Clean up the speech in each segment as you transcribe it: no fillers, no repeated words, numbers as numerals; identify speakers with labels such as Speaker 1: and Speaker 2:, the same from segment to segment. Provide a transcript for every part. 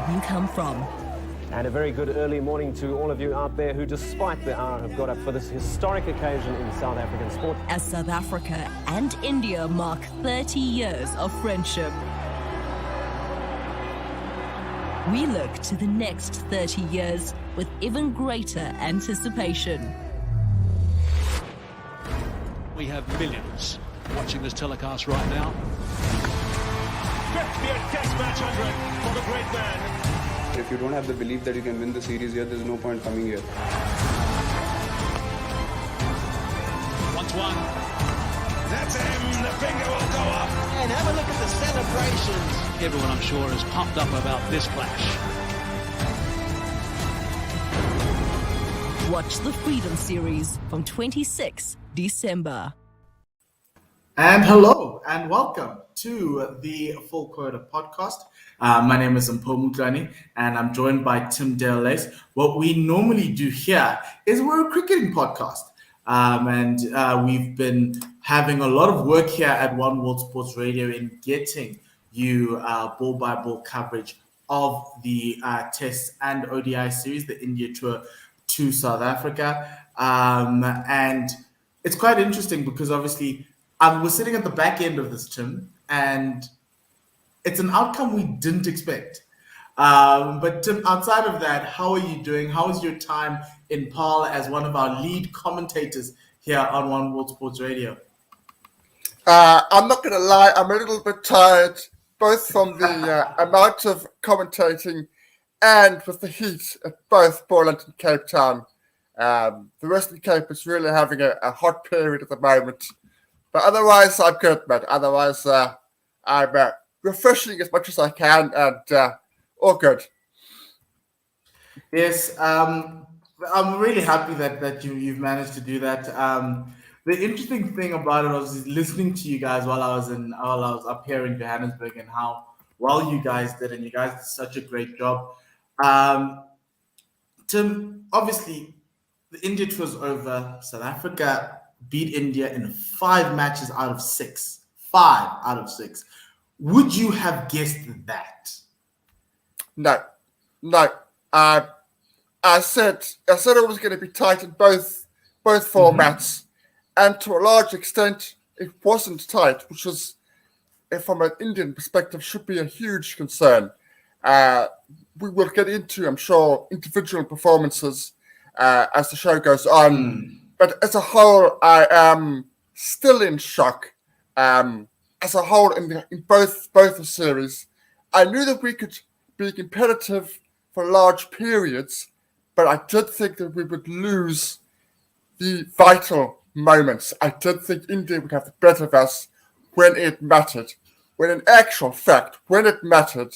Speaker 1: side you come from.
Speaker 2: And a very good early morning to all of you out there who, despite the hour, have got up for this historic occasion in South African sport.
Speaker 1: As South Africa and India mark 30 years of friendship, we look to the next 30 years with even greater anticipation.
Speaker 3: We have millions watching this telecast right now.
Speaker 4: 50th Test match 100 for the great man.
Speaker 5: If you don't have the belief that you can win the series here, there's no point coming here.
Speaker 3: Once one.
Speaker 4: That's him. The finger will go up.
Speaker 6: And have a look at the celebrations.
Speaker 3: Everyone, I'm sure, is pumped up about this clash.
Speaker 1: Watch the Freedom Series from 26 December.
Speaker 7: And hello and welcome to the Full Quota podcast. My name is Mpho and I'm joined by Tim Dale. What we normally do here is we're a cricketing podcast. And we've been having a lot of work here at One World Sports Radio in getting you ball-by-ball coverage of the Tests and ODI series, the India tour to South Africa. And it's quite interesting because obviously we're sitting at the back end of this, Tim, and it's an outcome we didn't expect. But Tim, outside of that, how are you doing? How was your time in Paarl as one of our lead commentators here on One World Sports Radio?
Speaker 8: I'm not going to lie, I'm a little bit tired, both from the amount of commentating and with the heat at both Portland and Cape Town. The Western Cape is really having a hot period at the moment. But otherwise, I'm good, man. Otherwise, I'm refreshing as much as I can and all good.
Speaker 7: Yes, I'm really happy that you've managed to do that. The interesting thing about it was listening to you guys while I was up here in Johannesburg and how well you guys did, and you guys did such a great job. Tim, obviously, the India tour is over. South Africa beat India in 5 matches out of 6. 5 out of 6. Would you have guessed that?
Speaker 8: No. I said it was going to be tight in both formats, and to a large extent, it wasn't tight, which was, from an Indian perspective, should be a huge concern. We will get into, I'm sure, individual performances as the show goes on. But as a whole, I am still in shock. As a whole, in both the series, I knew that we could be competitive for large periods, but I did think that we would lose the vital moments. I did think India would have the better of us when it mattered. When in actual fact, when it mattered,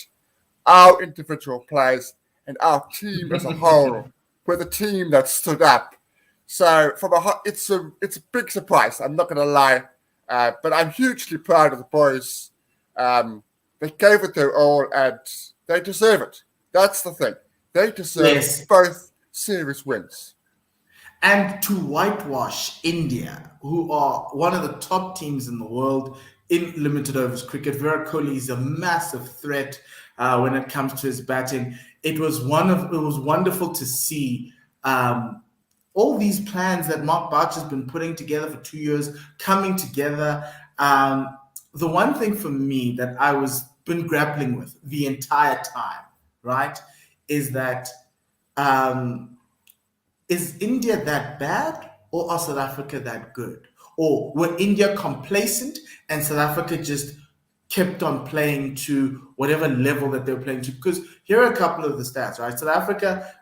Speaker 8: our individual players and our team as a whole were the team that stood up. So it's a big surprise. I'm not going to lie, but I'm hugely proud of the boys. They gave it their all, and they deserve it. That's the thing. They deserve both series wins.
Speaker 7: And to whitewash India, who are one of the top teams in the world in limited overs cricket. Virat Kohli is a massive threat when it comes to his batting. It was wonderful to see all these plans that Mark Bouch has been putting together for 2 years coming together. The one thing for me that I was been grappling with the entire time, right, is that is India that bad, or are South Africa that good? Or were India complacent and South Africa just kept on playing to whatever level that they were playing to? Because here are a couple of the stats, right? South Africa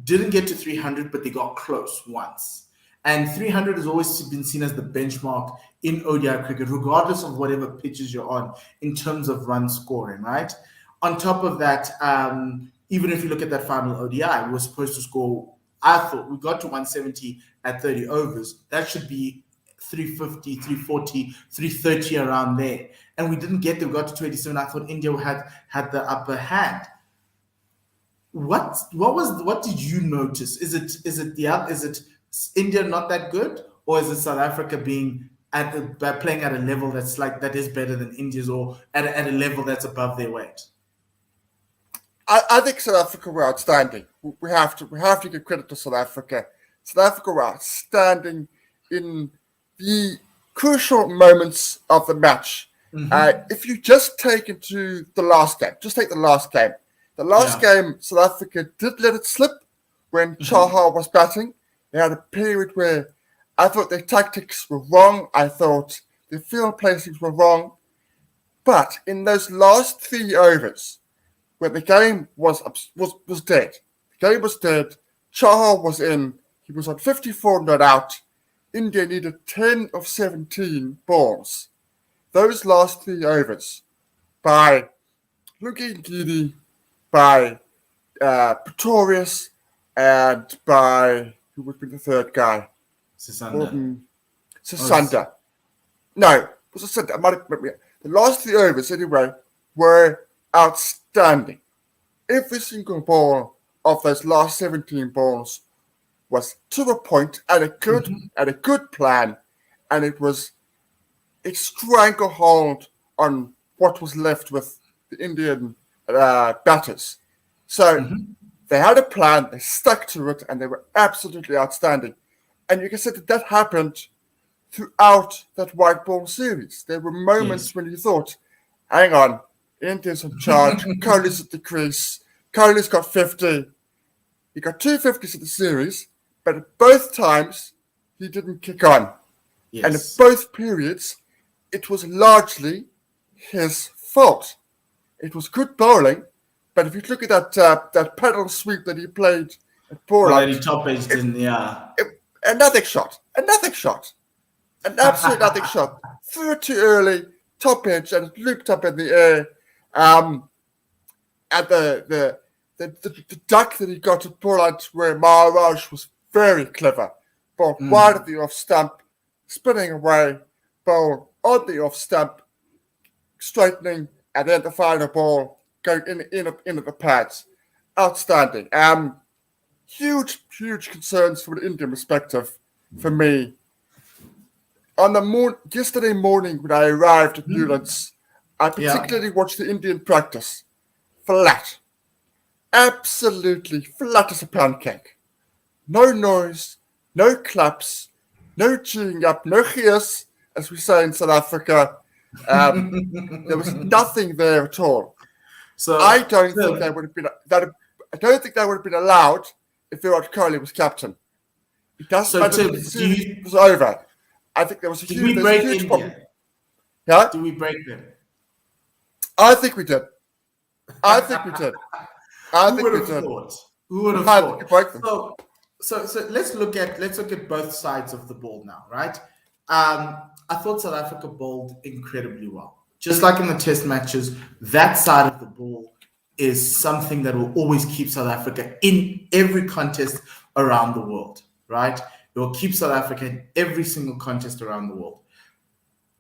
Speaker 7: didn't get to 300, but they got close once. And 300 has always been seen as the benchmark in ODI cricket, regardless of whatever pitches you're on in terms of run scoring, right? On top of that, even if you look at that final ODI, we were supposed to score, I thought we got to 170 at 30 overs. That should be 350, 340, 330 around there. And we didn't get there. We got to 27. I thought India had the upper hand. What did you notice? Is it India not that good, or is it South Africa being playing at a level that is better than India's, or at a level that's above their weight?
Speaker 8: I think South Africa were outstanding. We have to give credit to South Africa. South Africa were outstanding in the crucial moments of the match. If you just take into the last game, The last game, South Africa did let it slip when Chaha was batting. They had a period where I thought their tactics were wrong. I thought their field placings were wrong. But in those last 3 overs, when the game was dead, Chaha was in. He was on 54 not out. India needed 10 of 17 balls. Those last 3 overs by Lungi Ngidi, by Pretorius, and by, who would be the third guy?
Speaker 7: Sisanda.
Speaker 8: Sisanda. No, it was Sisanda. The last 3 overs, anyway, were outstanding. Every single ball of those last 17 balls was to a point and a good plan, and it stranglehold on what was left with the Indian batters. So they had a plan, they stuck to it, and they were absolutely outstanding. And you can say that happened throughout that white ball series. There were moments when you thought, hang on, India's in charge, Kohli's at the crease, Kohli's got 50. He got 2 50s in the series, but at both times, he didn't kick on.
Speaker 7: Yes.
Speaker 8: And at both periods, it was largely his fault. It was good bowling, but if you look at that pedal sweep that he played at Poland,
Speaker 7: he top edged in,
Speaker 8: another shot, an absolute nothing shot. Threw it too early, top edge, and it looped up in the air. And the duck that he got at Poland, where Maharaj was very clever, ball wide of the off stump, spinning away, ball on the off stump, straightening, and then the final ball going into the pads. Outstanding. Huge concerns from an Indian perspective for me. On yesterday morning when I arrived at Newlands, I particularly watched the Indian practice. Flat. Absolutely flat as a pancake. No noise, no claps, no cheering up, no cheers, as we say in South Africa. There was nothing there at all. So I don't think they would have been allowed if Virat Kohli was captain. It doesn't matter if the series was over. I think there was a huge problem. Yeah?
Speaker 7: Do we break them?
Speaker 8: I think we did.
Speaker 7: Who would have thought? So let's look at both sides of the ball now, right? I thought South Africa bowled incredibly well. Just like in the test matches, that side of the ball is something that will always keep South Africa in every contest around the world, right? It will keep South Africa in every single contest around the world.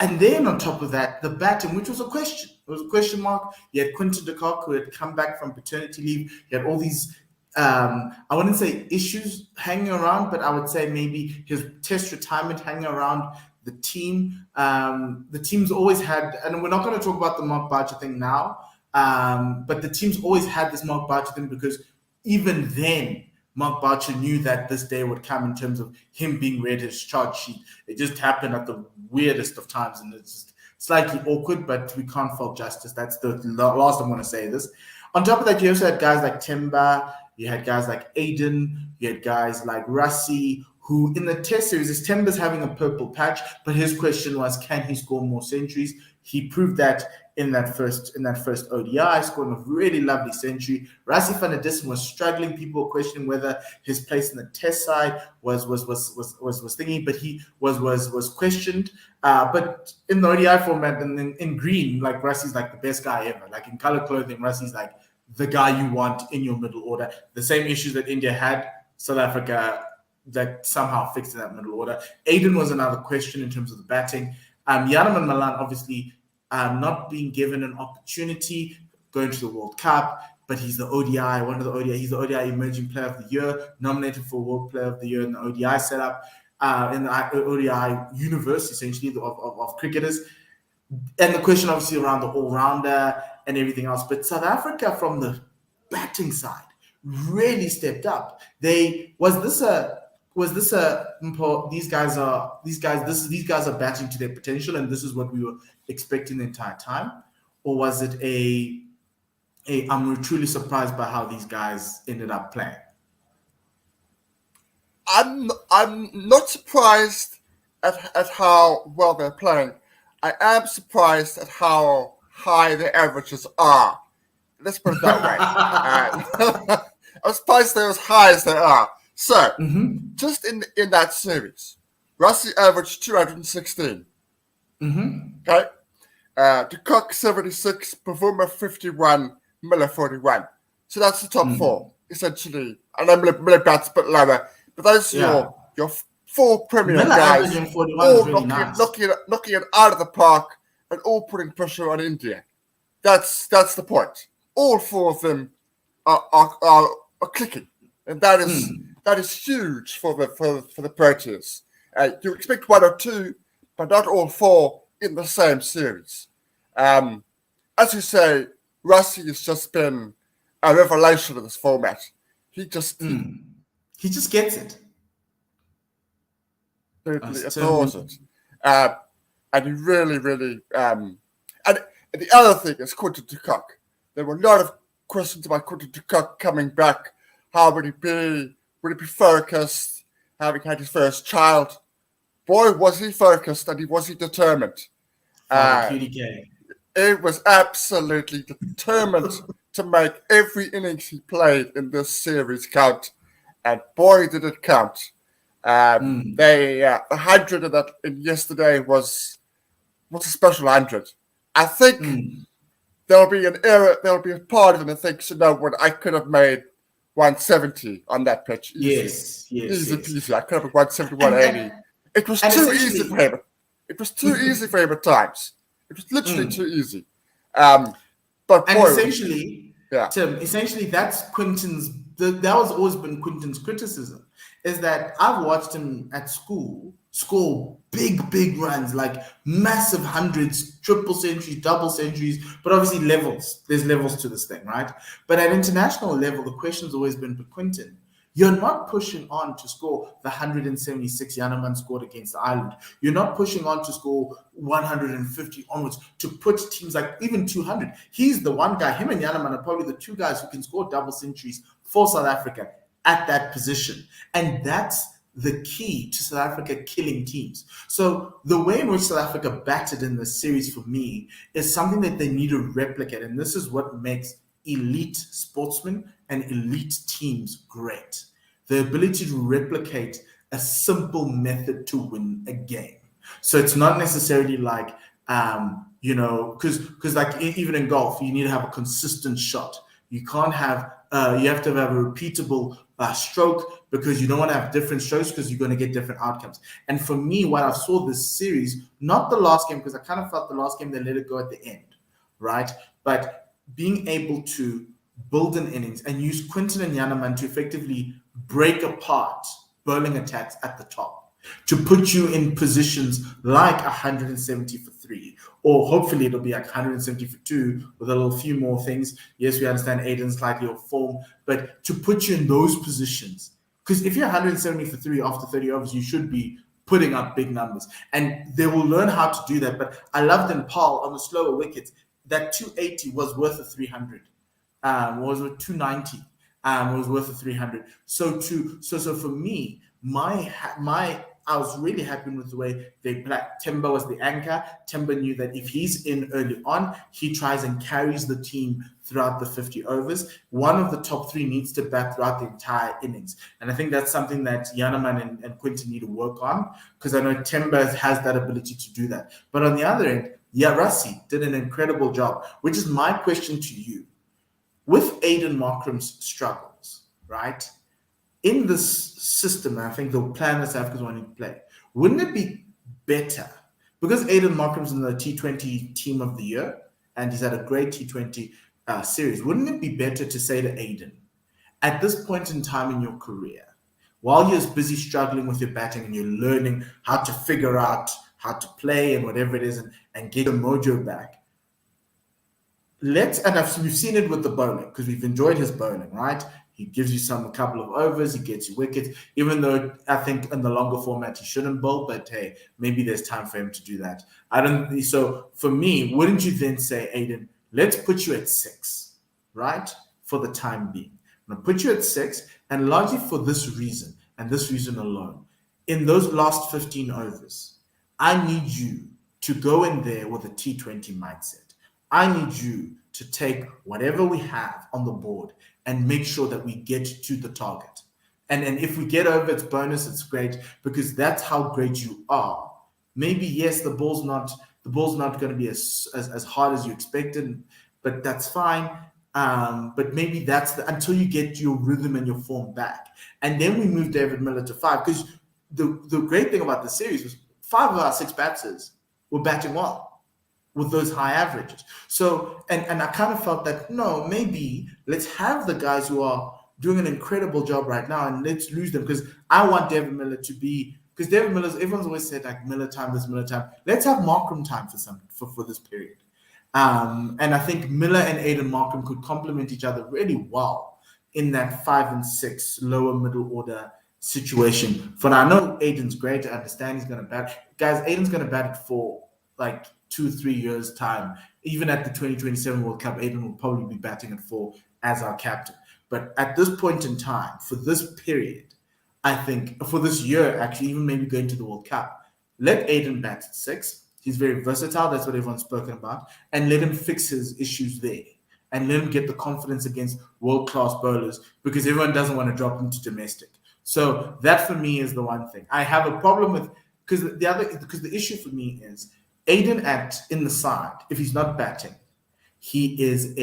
Speaker 7: And then on top of that, the batting, which was a question. It was a question mark. You had Quinton de Kock, who had come back from paternity leave. You had all these, I wouldn't say issues hanging around, but I would say maybe his test retirement hanging around the team. The team's always had, and we're not going to talk about the Mark Barger thing now, but the team's always had this Mark Barger thing because even then, Mark Barcher knew that this day would come in terms of him being read his charge sheet. It just happened at the weirdest of times, and it's just slightly awkward, but we can't fault justice. That's the last I'm going to say this. On top of that, you also had guys like Timber, you had guys like Aiden, you had guys like Rassie, who in the test series, Timber's having a purple patch, but his question was, can he score more centuries? He proved that in that first ODI, scoring a really lovely century. Rassie van der Dussen was struggling. People were questioning whether his place in the test side was thingy, but he was questioned. But in the ODI format and in green, like Rassie's like the best guy ever. Like in color clothing, Rassie's like the guy you want in your middle order. The same issues that India had, South Africa that somehow fixed in that middle order. Aiden was another question in terms of the batting. Yanaman Malan obviously not being given an opportunity going to the World Cup, but he's the ODI, he's the ODI Emerging Player of the Year, nominated for World Player of the Year in the ODI setup, in the ODI universe, essentially, of cricketers. And the question obviously around the all-rounder and everything else. But South Africa from the back batting side really stepped up. Was this a Mpho, these guys are batting to their potential, and this is what we were expecting the entire time, or was it I'm truly surprised by how these guys ended up playing?
Speaker 8: I'm not surprised at how well they're playing. I am surprised at how high their averages are. Let's put it that way. I'm surprised they're as high as they are. So, just in that series, Rossi averaged 216. Okay? De Kock 76, Performer 51, Miller 41. So that's the top four, essentially. I know Miller bats a bit lower, but those are your four premier
Speaker 7: Miller
Speaker 8: guys,
Speaker 7: averaging 41
Speaker 8: all
Speaker 7: is really nice.
Speaker 8: knocking it out of the park and all putting pressure on India. That's the point. All four of them are clicking, and that is huge for the Proteas. You expect one or two, but not all four in the same series. As you say, Rossi has just been a revelation of this format. He just
Speaker 7: gets it.
Speaker 8: Totally adores it. And he really, really... and the other thing is Quota de Kock. There were a lot of questions about Quota de Kock coming back. How would he be? Would he be focused, having had his first child? Boy, was he focused and was he determined. He was absolutely determined to make every innings he played in this series count. And boy, did it count. The 100 of that in yesterday was a special 100. I think there'll be a part of him that thinks, what, I could have made 170 on that pitch. Easy peasy. I could have made 170, 180. It was too easy for him. It was too easy for him at times. It was literally too easy. But boy,
Speaker 7: essentially, Tim, that's Quinton's. That has always been Quinton's criticism, is that I've watched him at school score big runs, like massive hundreds, triple centuries, double centuries, but obviously levels. There's levels to this thing, right? But at international level, the question's always been for Quinton. You're not pushing on to score the 176 Yanaman scored against Ireland. You're not pushing on to score 150 onwards to put teams like even 200. He's the one guy, him and Yanaman are probably the two guys who can score double centuries for South Africa at that position. And that's the key to South Africa killing teams. So the way in which South Africa batted in this series for me is something that they need to replicate. And this is what makes elite sportsmen and elite teams great. The ability to replicate a simple method to win a game. So it's not necessarily like, because like even in golf, you need to have a consistent shot. You can't have, you have to have a repeatable stroke, because you don't want to have different strokes because you're going to get different outcomes. And for me, what I saw this series, not the last game, because I kind of felt the last game they let it go at the end, right? But being able to build an innings and use Quinton and Yanaman to effectively break apart bowling attacks at the top, to put you in positions like 170 for 3, or hopefully it'll be like 170 for 2 with a little few more things. Yes, we understand Aiden's slightly off form, but to put you in those positions, because if you're 170 for 3 after 30 overs, you should be putting up big numbers, and they will learn how to do that. But I loved in Paul on the slower wickets, that 280 was worth a 300. Was it 290? Was worth a 300. So for me, I was really happy with the way they played. Timber was the anchor. Timber knew that if he's in early on, he tries and carries the team throughout the 50 overs. One of the top 3 needs to bat throughout the entire innings. And I think that's something that Yanaman and Quinton need to work on, because I know Timber has that ability to do that. But on the other end, Rossi did an incredible job, which is my question to you. With Aiden Markram's struggles, right? In this system, I think the plan that South Africa's wanting to play, wouldn't it be better? Because Aiden Markram's in the T20 team of the year, and he's had a great T20 series, wouldn't it be better to say to Aiden, at this point in time in your career, while you're busy struggling with your batting and you're learning how to figure out how to play and whatever it is and get your mojo back, we've seen it with the bowling because we've enjoyed his bowling, right? He gives you a couple of overs, he gets you wickets, even though I think in the longer format he shouldn't bowl, but hey, maybe there's time for him to do that. So for me, wouldn't you then say, Aiden, let's put you at 6, right? For the time being. I'm gonna put you at 6, and largely for this reason, and this reason alone. In those last 15 overs, I need you to go in there with a T20 mindset. I need you to take whatever we have on the board and make sure that we get to the target. And if we get over, it's bonus, it's great, because that's how great you are. Maybe, yes, the ball's not going to be as hard as you expected, but that's fine. But maybe that's until you get your rhythm and your form back. And then we move David Miller to 5, because the great thing about the series was 5 of our 6 batters were batting well with those high averages. So, and I kind of felt that, no, maybe let's have the guys who are doing an incredible job right now and let's lose them, because I want David Miller to be, because David Miller's, everyone's always said like Miller time, this Miller time. Let's have Markram time for this period. And I think Miller and Aiden Markram could complement each other really well in that 5 and 6 lower middle order situation. For now, I know Aiden's great. I understand he's going to bat. Guys, Aiden's going to bat it for like 2-3 years time. Even at the 2027 World Cup, Aiden will probably be batting at 4 as our captain. But at this point in time, for this period, I think for this year, actually, even maybe going to the World Cup, let Aiden bat at 6. He's very versatile. That's what everyone's spoken about. And let him fix his issues there. And let him get the confidence against world-class bowlers, because everyone doesn't want to drop him to domestic. So that for me is the one thing. I have a problem with, because the issue for me is Aiden in the side, if he's not batting, he is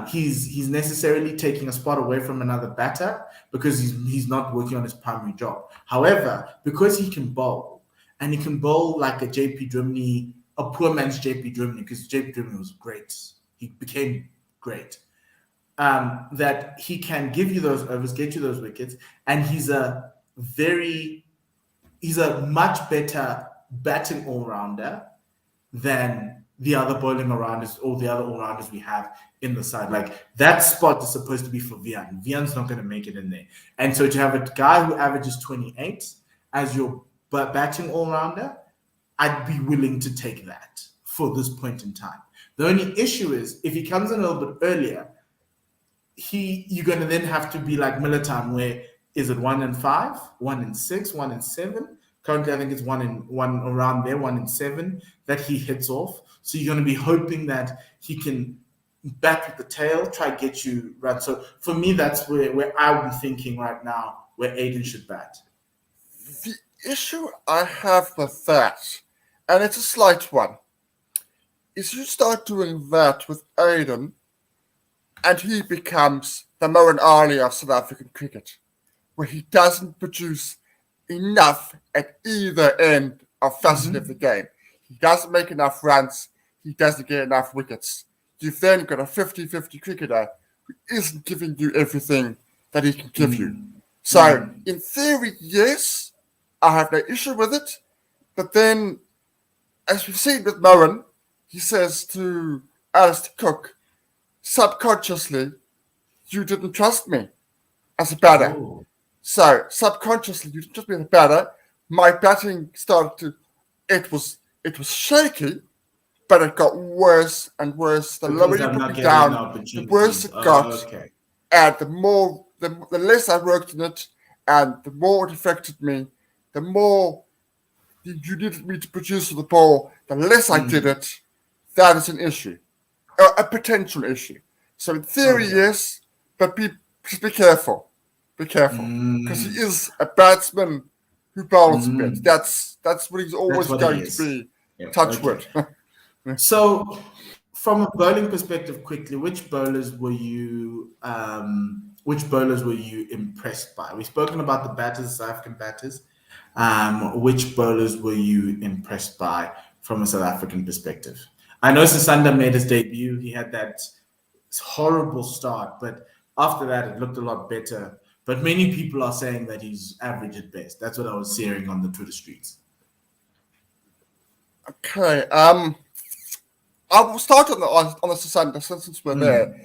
Speaker 7: he's necessarily taking a spot away from another batter because he's not working on his primary job. However, because he can bowl, and he can bowl like a JP Drimney, a poor man's JP Drimney, because JP Drimney was great. He became great. That he can give you those overs, get you those wickets, and he's a much better batting all-rounder than the other bowling all-rounders or the other all-rounders we have in the side. Like, that spot is supposed to be for Vian. Vian's not going to make it in there. And so to have a guy who averages 28 as your batting all-rounder, I'd be willing to take that for this point in time. The only issue is if he comes in a little bit earlier, you're going to then have to be like Miller time, where is it 1 and 5, 1 and 6, 1 and 7? Currently, I think it's 1 and 1 around there, 1 and 7 that he hits off. So you're going to be hoping that he can bat with the tail, try to get you right. So for me, that's where I would be thinking right now, where Aiden should bat.
Speaker 8: The issue I have with that, and it's a slight one, is you start doing that with Aiden, and he becomes the Moeen Ali of South African cricket, where he doesn't produce enough at either end of facet of the game. He doesn't make enough runs. He doesn't get enough wickets. You've then got a 50-50 cricketer who isn't giving you everything that he can give you. So, in theory, yes, I have no issue with it. But then, as we've seen with Moeen, he says to Alistair Cook, subconsciously, you didn't trust me as a batter. Oh. So, subconsciously, you didn't trust me as a batter. My batting started to... It was shaky, but it got worse and worse. The lower you put me down, the worse it got. Okay. And the less I worked on it, and the more it affected me, the more you needed me to produce the ball, the less I did it. That is an issue, a potential issue. So in theory, yes, but just be careful. Be careful, because he is a batsman who bowls a bit. That's what he's always going to be. Touch wood.
Speaker 7: So, from a bowling perspective, quickly, which bowlers were you impressed by? We've spoken about the batters, South African batters. Which bowlers were you impressed by from a South African perspective? I know Sisanda made his debut. He had that horrible start, but after that, it looked a lot better. But many people are saying that he's average at best. That's what I was hearing on the Twitter streets.
Speaker 8: Okay. I will start on the Sasanda since we're there.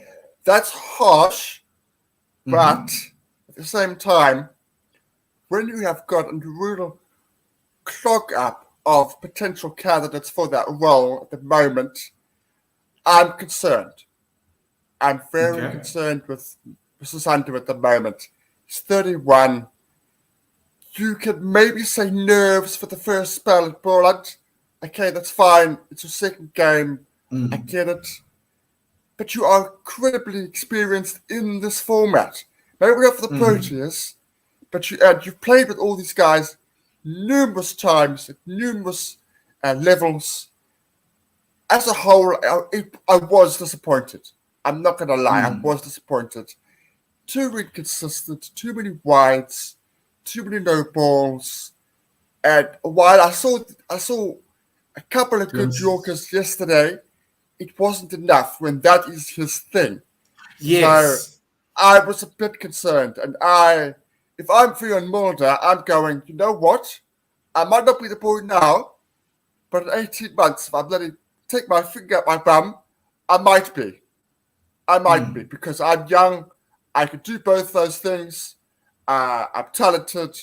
Speaker 8: That's harsh, but at the same time, when you have got a real clog up of potential candidates for that role at the moment, I'm concerned. I'm very concerned with Sasanda at the moment. He's 31. You could maybe say nerves for the first spell at Poland. Okay, that's fine. It's your second game. I get it. But you are incredibly experienced in this format. Maybe not for the Proteas, but you've played with all these guys numerous times at numerous levels. As a whole, I was disappointed. I'm not going to lie. I was disappointed. Too inconsistent, too many wides, too many no balls. And while I saw a couple of good Yorkers yesterday, it wasn't enough when that is his thing.
Speaker 7: Yes.
Speaker 8: So I was a bit concerned. And if I'm Fionn Mulder, I'm going, you know what? I might not be the boy now, but in 18 months, if I bloody take my finger up my bum, I might be. I might be, because I'm young. I can do both those things. I'm talented.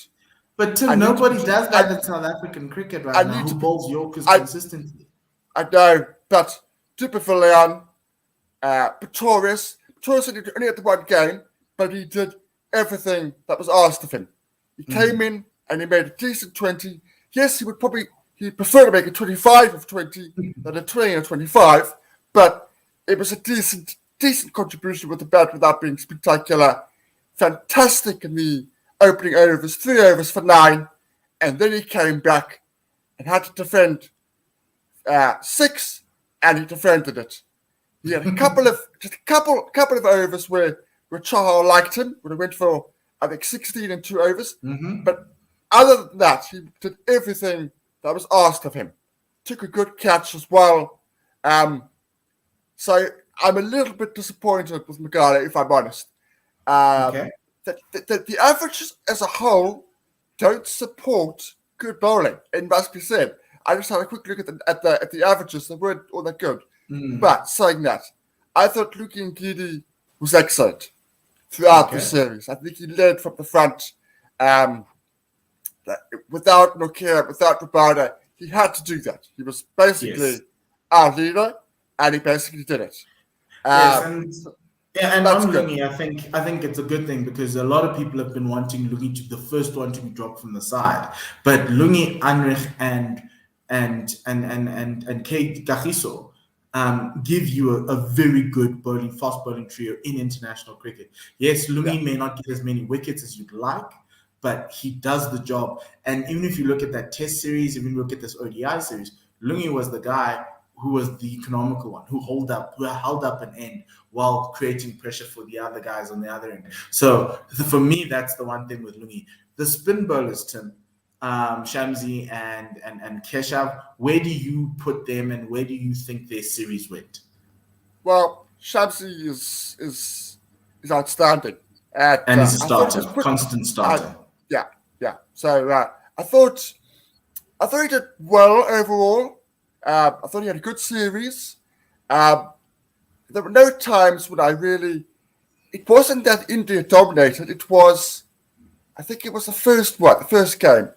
Speaker 7: But Tim, nobody does that in South African cricket right now who bowls Yorkers consistently.
Speaker 8: I know, but Dupavilion, Pretorius only had the one game, but he did everything that was asked of him. He came in and he made a decent 20. Yes, he'd prefer to make a 25 of 20 than a 20 or 25, but it was a decent contribution with the bat without being spectacular. Fantastic in the opening overs, 3 overs for 9, and then he came back and had to defend 6, and he defended it. He had a couple of overs where Chahal liked him, would have went for I think 16 and 2 overs. But other than that, he did everything that was asked of him. Took a good catch as well. So I'm a little bit disappointed with Magala, if I'm honest. The averages as a whole don't support good bowling. It must be said. I just had a quick look at the averages. They weren't all that good. But saying that, I thought Luki Ngidi was excellent throughout the series. I think he led from the front. Without Nokia, without Rabada, he had to do that. He was basically our leader, and he basically did it.
Speaker 7: And on Lungi, I think it's a good thing because a lot of people have been wanting Lungi to be the first one to be dropped from the side. But Lungi, Anrich, and Kate Gachiso give you a very good fast bowling trio in international cricket. Yes, Lungi may not get as many wickets as you'd like, but he does the job. And even if you look at that Test series, even look at this ODI series, Lungi was the guy who was the economical one, who held up an end while creating pressure for the other guys on the other end. So for me, that's the one thing with Lungi. The spin bowlers, Tim, Shamsi and Keshav, where do you put them and where do you think their series went?
Speaker 8: Well, Shamsi is outstanding.
Speaker 7: And he's a starter, constant starter.
Speaker 8: Yeah. So I thought he did well overall. I thought he had a good series. There were no times when it wasn't that India dominated. It was, I think it was the first game,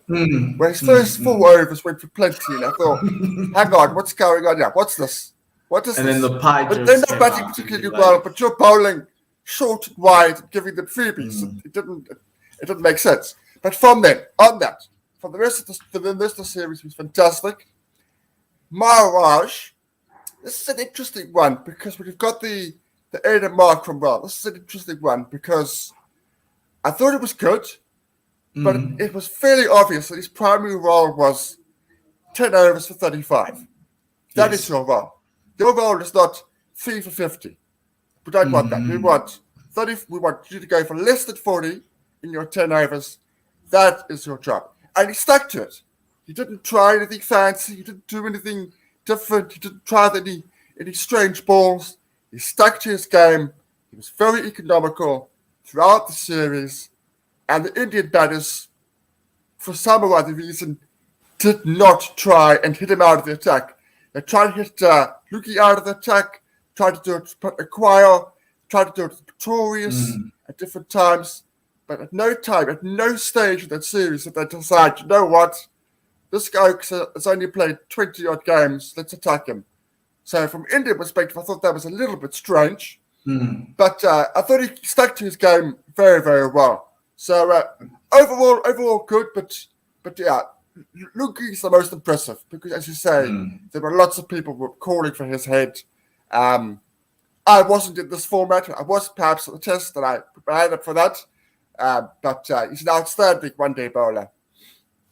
Speaker 8: where his first 4 overs went for plenty. And I thought, hang on, what's going on here? What's this? What is
Speaker 7: and
Speaker 8: this?
Speaker 7: Then the pie.
Speaker 8: But they're not batting particularly well, but you're bowling short and wide, giving them freebies. It didn't make sense. But from then, for the rest of the series was fantastic. Maharaj, this is an interesting one because we've got the Ada Mark from Well. This is an interesting one because I thought it was good, but it was fairly obvious that his primary role was 10 overs for 35. That is your role. Your role is not 3 for 50. We don't want that. We want 30. We want you to go for less than 40 in your 10 overs. That is your job. And he stuck to it. He didn't try anything fancy. He didn't do anything different. He didn't try any strange balls. He stuck to his game. He was very economical throughout the series. And the Indian batters, for some or other reason, did not try and hit him out of the attack. They tried to hit looking out of the attack, tried to do it to acquire, tried to do it victorious at different times. But at no time, at no stage of that series did they decide, you know what, this guy has only played 20-odd games, let's attack him. So from Indian perspective, I thought that was a little bit strange. But I thought he stuck to his game very, very well. So overall good, but yeah, Luki is the most impressive because, as you say, there were lots of people who were calling for his head. I wasn't in this format. I was perhaps at the test, and I prepared up for that. But he's an outstanding one-day bowler.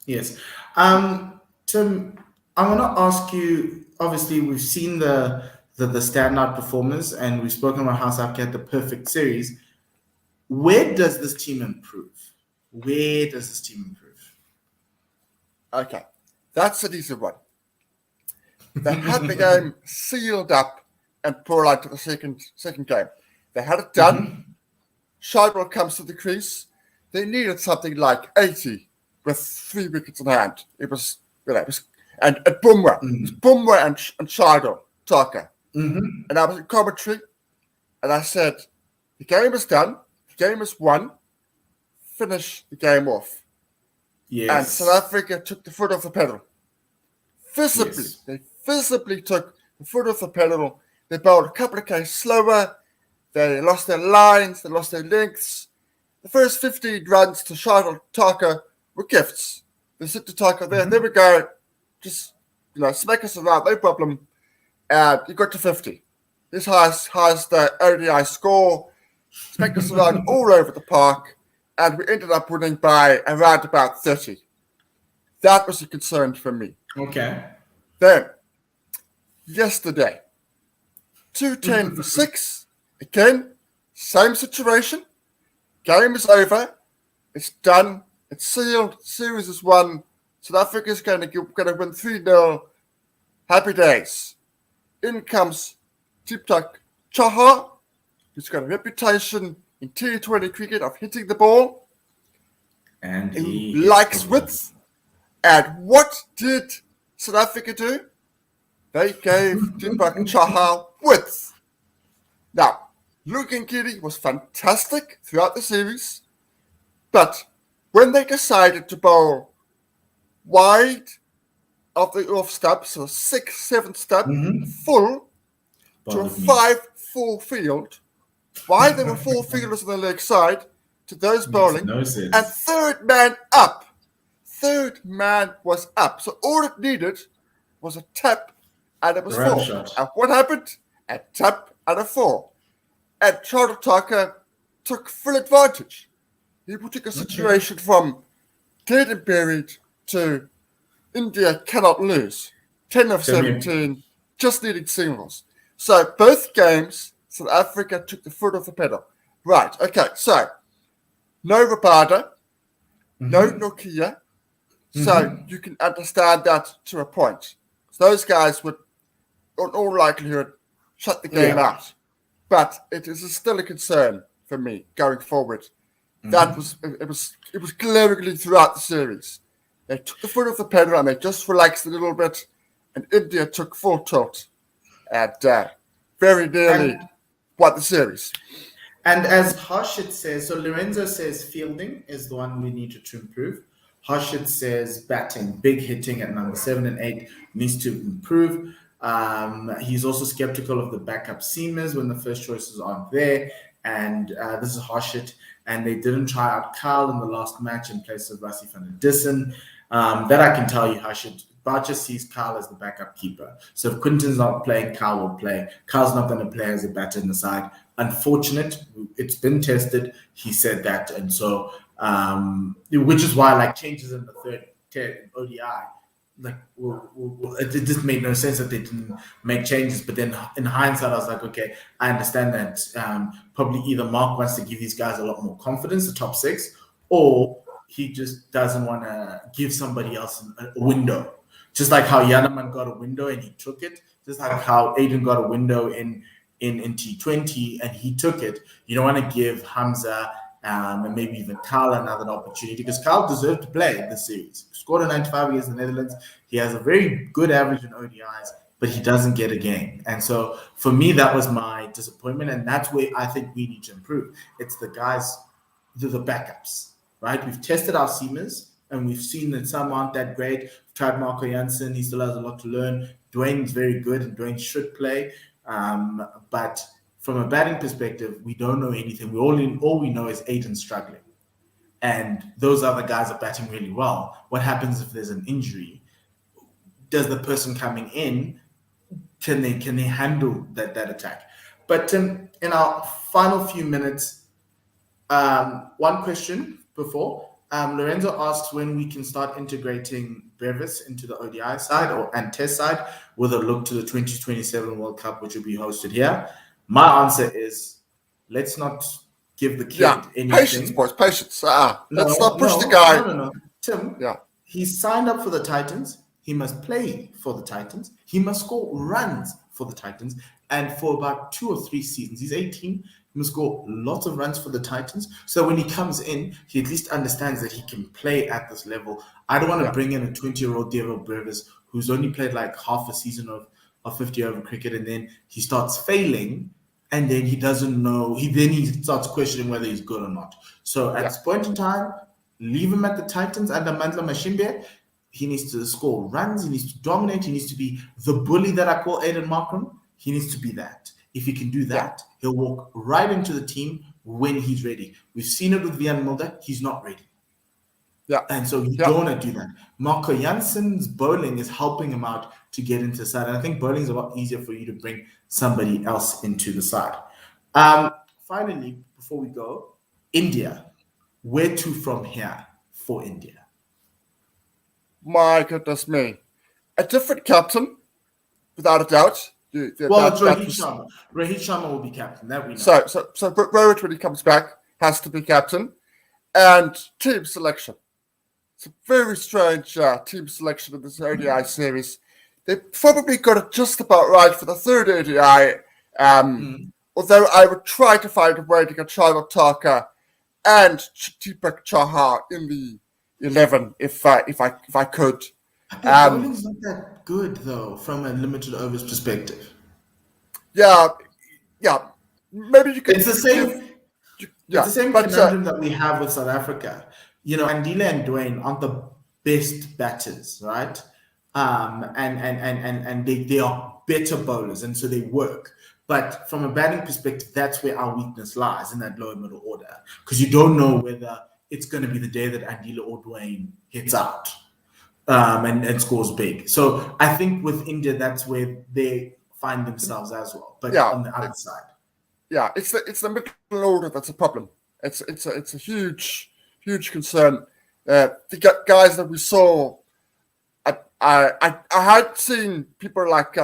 Speaker 7: Yes. Tim, I want to ask you, obviously, we've seen the standout performers, and we've spoken about how South Africa had the perfect series. Where does this team improve?
Speaker 8: Okay, that's an easy one. They had the game sealed up and poured out to the second game. They had it done. Shardwell comes to the crease. They needed something like 80 with 3 wickets in hand. It was and Bumrah. It was Bumrah and Shardwell, Taka. And I was in commentary, and I said, the game is done. The game is won. Finish the game off.
Speaker 7: Yes.
Speaker 8: And South Africa took the foot off the pedal. Visibly. Yes. They visibly took the foot off the pedal. They bowled a couple of Ks slower. They lost their lines. They lost their lengths. The first 15 runs to Shardwell Taka were gifts. They said to Taka, there we go. Just, smack us around, no problem. And he got to 50. His highest ODI score. Smacked us around all over the park. And we ended up winning by around about 30. That was a concern for me.
Speaker 7: Okay.
Speaker 8: Then, yesterday, 210 for 6. Again, same situation. Game is over. It's done. It's sealed. Series is won. South Africa is going to win 3-0. Happy days. In comes Tiptak Chahar, who's got a reputation in T20 cricket of hitting the ball.
Speaker 7: And
Speaker 8: he likes width. And what did South Africa do? They gave Tiptak Chahar width. Now, Luke Nkidi was fantastic throughout the series, but when they decided to bowl wide of the off stump, so 6-7 stump, full to a 5-4 field, why there were 4 fielders on the leg side to those bowling, and third man was up. So all it needed was a tap and it was 4. And what happened? A tap and a 4. And Shardwell Taka took full advantage. He took a situation from dead and buried to India cannot lose. 10 of 17, just needing singles. So both games, South Africa took the foot off the pedal. Right, okay, so no Rabada, no Nokia. So you can understand that to a point. So those guys would, in all likelihood, shut the game out. But it is still a concern for me going forward. That was it was glaringly throughout the series. They took the foot off the pedal and they just relaxed a little bit, and India took full tilt and very nearly won the series.
Speaker 7: And as Harshit says, so Lorenzo says fielding is the one we need to improve. Harshit says batting, big hitting at number 7 and 8 needs to improve. He's also skeptical of the backup seamers when the first choices aren't there. And this is Harshit. And they didn't try out Kyle in the last match in place of Rassie van der Dussen. That I can tell you, Harshit. Barcher sees Kyle as the backup keeper. So if Quinton's not playing, Kyle will play. Kyle's not going to play as a batter in the side. Unfortunate. It's been tested. He said that. And so, which is why, changes in the third ODI, it just made no sense that they didn't make changes. But then in hindsight, I was like, okay, I understand that probably either Mark wants to give these guys a lot more confidence, the top 6, or he just doesn't want to give somebody else a window. Just like how Yanaman got a window and he took it, just like how Aiden got a window in T20 and he took it. You don't want to give Hamza and maybe even Kyle another opportunity, because Kyle deserved to play this series. He scored a 95 against the Netherlands. He has a very good average in ODIs, but but he doesn't get a game. And so for me, that was my disappointment. And that's where I think we need to improve. It's the guys, the backups, right? We've tested our seamers and we've seen that some aren't that great. We've tried Marco Janssen. He still has a lot to learn. Dwayne's very good and Dwayne should play. But from a batting perspective, we don't know anything. All we know is Aiden's struggling. And those other guys are batting really well. What happens if there's an injury? Does the person coming in, can they handle that attack? But in our final few minutes, one question before. Lorenzo asks when we can start integrating Brevis into the ODI side and test side with a look to the 2027 World Cup, which will be hosted here. My answer is let's not give the kid anything.
Speaker 8: Patience, boys, patience. Let's not push the guy.
Speaker 7: No. Tim, he's signed up for the Titans. He must play for the Titans. He must score runs for the Titans. And for about 2 or 3 seasons, he's 18, he must score lots of runs for the Titans. So when he comes in, he at least understands that he can play at this level. I don't want to bring in a 20-year-old Daryl Brevis who's only played like half a season of 50-over cricket, and then he starts failing, and then he doesn't know. He starts questioning whether he's good or not. So at this point in time, leave him at the Titans under Mandla Mashimbe. He needs to score runs. He needs to dominate. He needs to be the bully that I call Aiden Markram. He needs to be that. If he can do that, he'll walk right into the team when he's ready. We've seen it with Vian Mulder. He's not ready. And so you don't want to do that. Marco Janssen's bowling is helping him out to get into the side. And I think bowling is a lot easier for you to bring somebody else into the side. Finally, before we go, India. Where to from here for India?
Speaker 8: My goodness me. A different captain, without a doubt.
Speaker 7: It's Rohit Sharma. Rohit Sharma will be captain. That we know.
Speaker 8: So Rohit, when he comes back, has to be captain. And team selection. It's a very strange team selection in this ODI series. They probably got it just about right for the third ODI. Although I would try to find a way to get Charlotte Tarka and Deepak Chahar in the 11 if I could.
Speaker 7: Bowling's not that good though, from a limited overs perspective.
Speaker 8: Yeah. Maybe you could.
Speaker 7: It's the same. It's the same conundrum that we have with South Africa. You know, Andile and Dwayne aren't the best batters, right? And they are better bowlers, and so they work. But from a batting perspective, that's where our weakness lies, in that lower middle order, because you don't know whether it's going to be the day that Andile or Dwayne hits out and scores big. So I think with India, that's where they find themselves as well. But on the other side,
Speaker 8: it's the middle order that's a problem. It's a huge concern. The guys that we saw, I had seen people like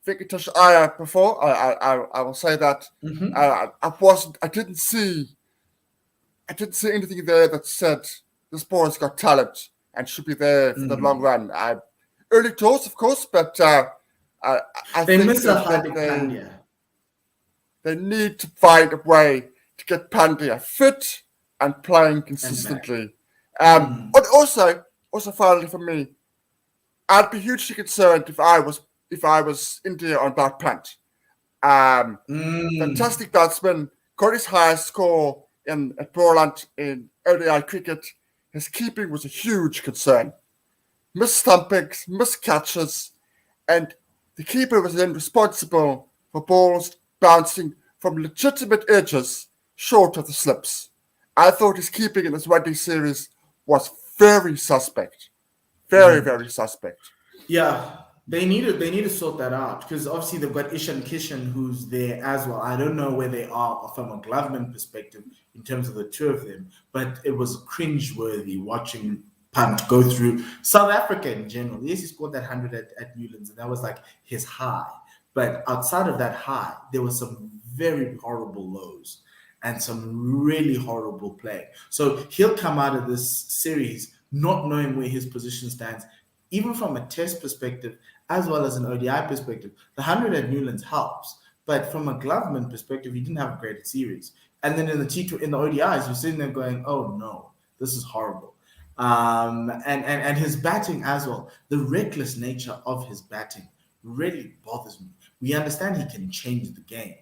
Speaker 8: Venkatesh Iyer before. I will say that. I didn't see anything there that said this boy's got talent and should be there for the long run. Early doors, of course, but I think
Speaker 7: miss a Hardik Pandya.
Speaker 8: They need to find a way to get Pandya fit and playing consistently. But also finally for me, I'd be hugely concerned if I was India on Black Pant. Fantastic batsman, got his highest score at Borland in ODI cricket. His keeping was a huge concern. Missed stumpings, missed catches, and the keeper was then responsible for balls bouncing from legitimate edges short of the slips. I thought his keeping in this one-day series was very suspect. Very suspect.
Speaker 7: Yeah, they need to sort that out, because obviously they've got Ishan Kishan who's there as well. I don't know where they are from a Gloveman perspective in terms of the two of them, but it was cringeworthy watching Pant go through South Africa in general. Yes, he scored that 100 at Newlands, and that was like his high. But outside of that high, there were some very horrible lows and some really horrible play. So he'll come out of this series not knowing where his position stands, even from a test perspective, as well as an ODI perspective. The 100 at Newlands helps, but from a Gloveman perspective, he didn't have a great series. And then in the ODIs, you're sitting there going, oh no, this is horrible. And his batting as well, the reckless nature of his batting really bothers me. We understand he can change the game,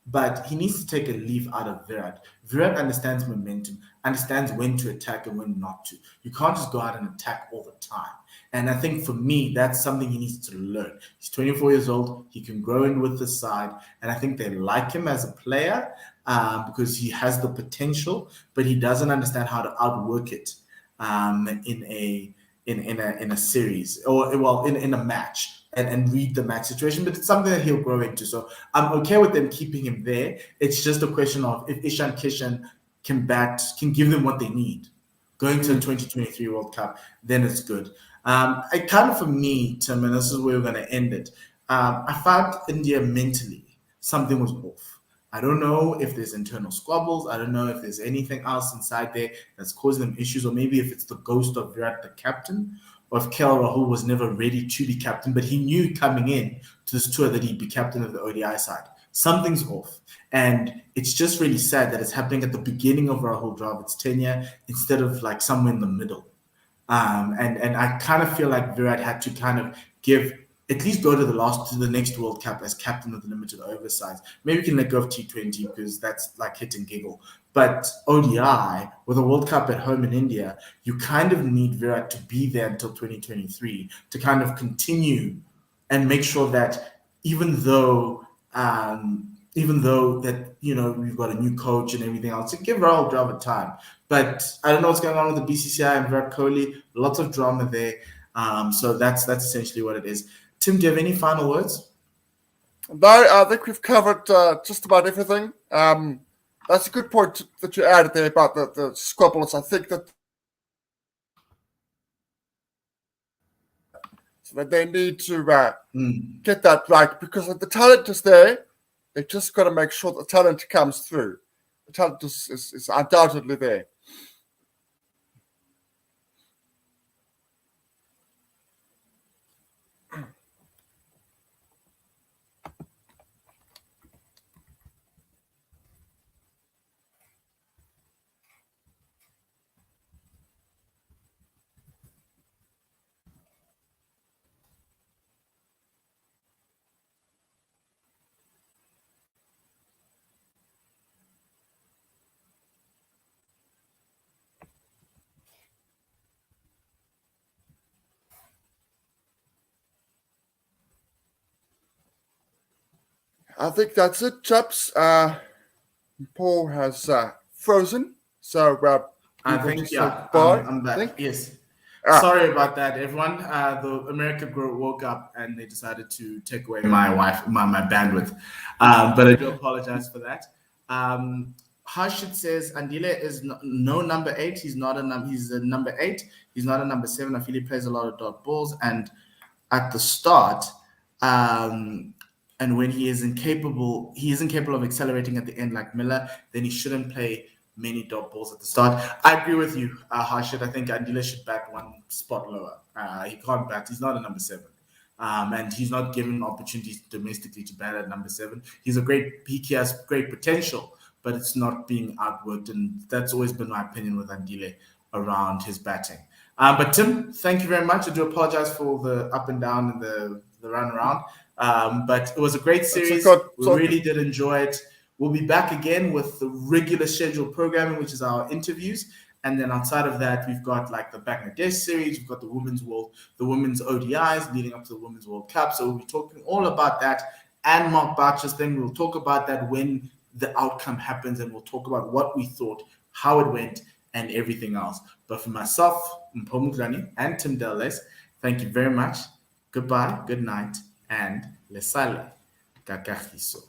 Speaker 7: but he needs to take a leaf out of Virat. Virat understands momentum, understands when to attack and when not to. You can't just go out and attack all the time. And I think for me, that's something he needs to learn. He's 24 years old. He can grow in with the side. And I think they like him as a player because he has the potential, but he doesn't understand how to outwork it in a series or in a match and read the match situation. But it's something that he'll grow into. So I'm okay with them keeping him there. It's just a question of if Ishan Kishan can give them what they need going to the 2023 World Cup, then it's good. I kind of, for me, Tim, and this is where we're going to end it. I found India mentally something was off. I don't know if there's internal squabbles. I don't know if there's anything else inside there that's causing them issues, or maybe if it's the ghost of Virat, the captain, or if KL Rahul was never ready to be captain, but he knew coming in to this tour that he'd be captain of the ODI side. Something's off. And it's just really sad that it's happening at the beginning of Rahul Dravid's tenure instead of like somewhere in the middle. And I kind of feel like Virat had to kind of at least go to the next World Cup as captain of the limited oversize. Maybe we can let go of T20 because that's like hit and giggle. But ODI, with a World Cup at home in India, you kind of need Virat to be there until 2023 to kind of continue and make sure that even though that, you know, we've got a new coach and everything else, to give Rahul Dravid time. But I don't know what's going on with the BCCI and Virat Kohli. Lots of drama there. So that's essentially what it is. Tim, do you have any final words?
Speaker 8: No, I think we've covered just about everything. That's a good point that you added there about the squabbles. I think that they need to get that right, because the talent is there. They just got to make sure the talent comes through. The talent is undoubtedly there. I think that's it, chaps. Paul has frozen, so
Speaker 7: I think, yeah,
Speaker 8: bye.
Speaker 7: I'm back.
Speaker 8: Think?
Speaker 7: Yes. Sorry about that, everyone. The America Group woke up and they decided to take away my bandwidth. But I do apologize for that. Harshit says Andile is no number 8. He's not a number. He's a number 8. He's not a number 7. I feel he plays a lot of dot balls, and at the start, and when he isn't capable of accelerating at the end like Miller, then he shouldn't play many dot balls at the start. I agree with you, Harshit. I think Andile should bat one spot lower. He can't bat. He's not a number 7. And he's not given opportunities domestically to bat at number 7. He has great potential, but it's not being outworked. And that's always been my opinion with Andile around his batting. But Tim, thank you very much. I do apologize for the up and down and the run around. But it was a great series. We really did enjoy it. We'll be back again with the regular scheduled programming, which is our interviews. And then outside of that, we've got like the Bangladesh series. We've got the women's ODIs leading up to the Women's World Cup. So we'll be talking all about that and Mark Barcher's thing. We'll talk about that when the outcome happens, and we'll talk about what we thought, how it went, and everything else. But for myself, Mpho and Tim Deles, thank you very much. Goodbye, good night, and lesale kakahiso.